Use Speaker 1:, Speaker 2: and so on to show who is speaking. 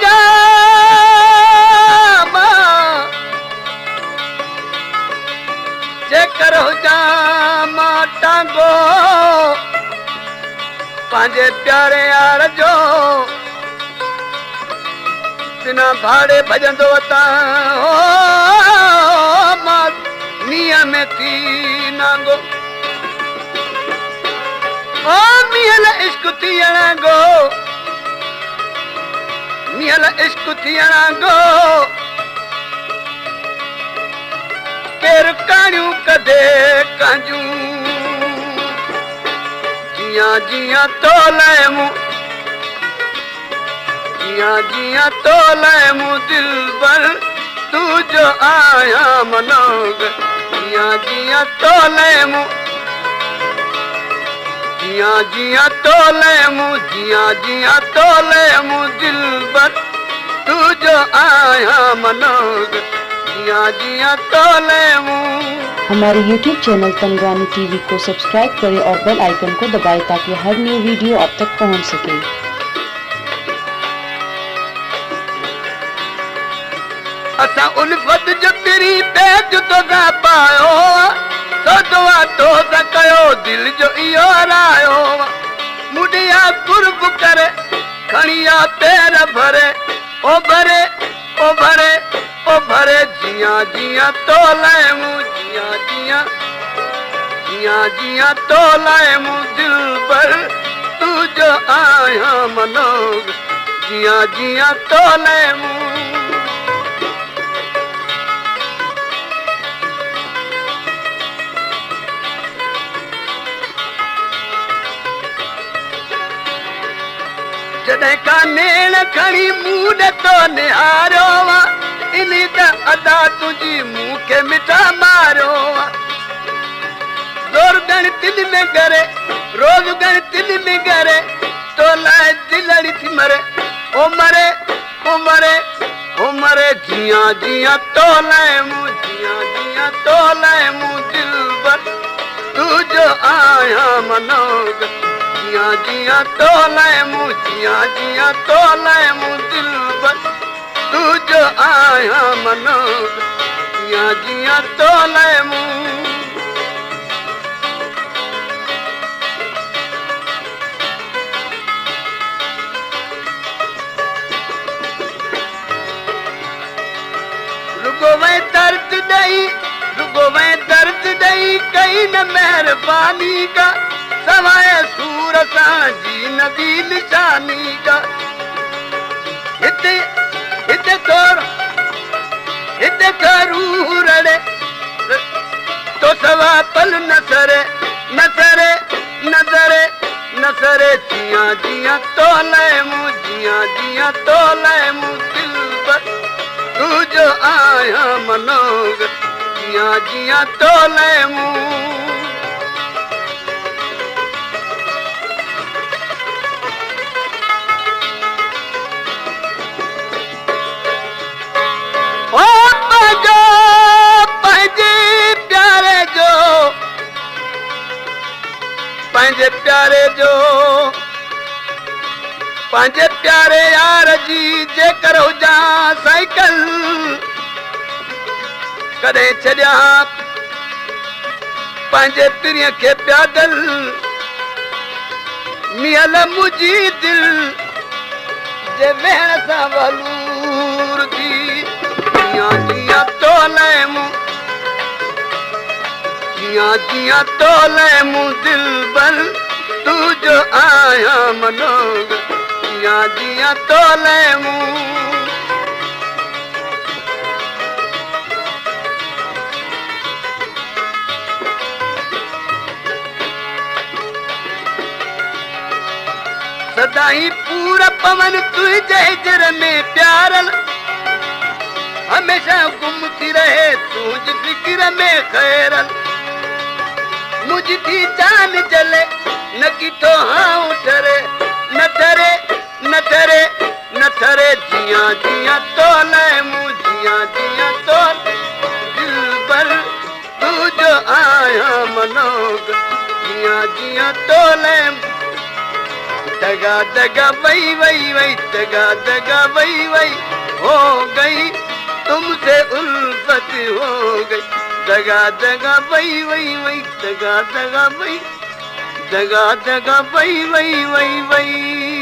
Speaker 1: जा जेकर हुजा मां टांगो पंहिंजे प्यारे यार जो बिना भाड़े भजंदो अतां मां मींहं में थी नांगो ओ मींहं लाइ इश्क थी अणांगो मींहं लाइ इश्क थी अणांगो केर काणियूं कदे कांजूं जियां जियां तो लाइ मूं जियां जियां तो लाइ मूं दिलबर तू जो आया मनोग जियां जियां तो लाइ मूं जियां जियां तो लाइ मूं जियां जियां तो लाइ मूं दिलबर तू जो आया मनोग जियां जियां तो लाइ मूं।
Speaker 2: हमारे YouTube चैनल तंगवानी टीवी को सब्सक्राइब करें और बेल आइकन को दबाएं ताकि हर न्यू वीडियो आप तक पहुंच सके।
Speaker 1: असा उल्फत जो तेरी पेज तो दा पायो तो दुआ तो दा कयो दिल जो इयो रायो मुडिया कुर्ब करे खणिया पैर भरे ओ भरे ओ भरे ओ भरे जियां जियां तो लाइ मूं जियां जियां जियां जियां तो लाइ मूं दिलबर तू जो आया मनोग जियां जियां तो लाइ मूं। जॾहिं का नेण खणी मूं तो निहारियो इन त अदा तुंहिंजी मूंखे मिठा मारियो ज़ोर गण तिल में करे रोज़ गण तिल में करे तो लाइ दिलड़ी थी मरे ओ मरे ओ मरे ओ मरे जियां जियां तो लाइ मूं जियां जियां तो लाइ मूं दिलबर तू जो आया मनोग जियां जियां तो लाइ मूं जियां जियां तो लाइ मूं दिलबर तू जो आया मनोग जियां जियां तो लाइ मूं। रुगो वै दर्द ॾई कई न महिरबानी का सवाए सूर सां जी नदी निशानी का हिते हिते रूह रड़े तो सवा पल न सरे जियां जियां तो लाइ मूं जियां जियां तो लाइ मूं दिलबर तू जो आया मनोग जियां जियां तो लाइ मूं। पंहिंजे प्यारे यार जी जेकर हुजा साइकिल कॾहिं छॾिया पंहिंजे पिरीअ खे प्यादल मियल मुंहिंजी दिल जे वेहण सां वलूर थी जियां जियां तो लाइ मूं जियां जियां तो लाइ मूं दिलबर तू जो आया मनोग जियां जियां तो लाइ मूं। सदाई पूरा पवन तुझे हिजर में प्यारल हमेशा गुम थी रहे तुझ फिक्र में खैरल मुझी जान जले न की तो हाँ ठरे न ठरे न ठरे न ठरे जियां जियां तो लाइ मूं जियां जियां तो दिलबर तू जो आया मनोग जियां जियां तो लाइ दगा दगा वही वही वही दगा दगा वही वही हो गई, तुमसे उल्फत हो गई। दगा दगा वही वही वही दगा दगा वही दगा दगा वही वही वही वही।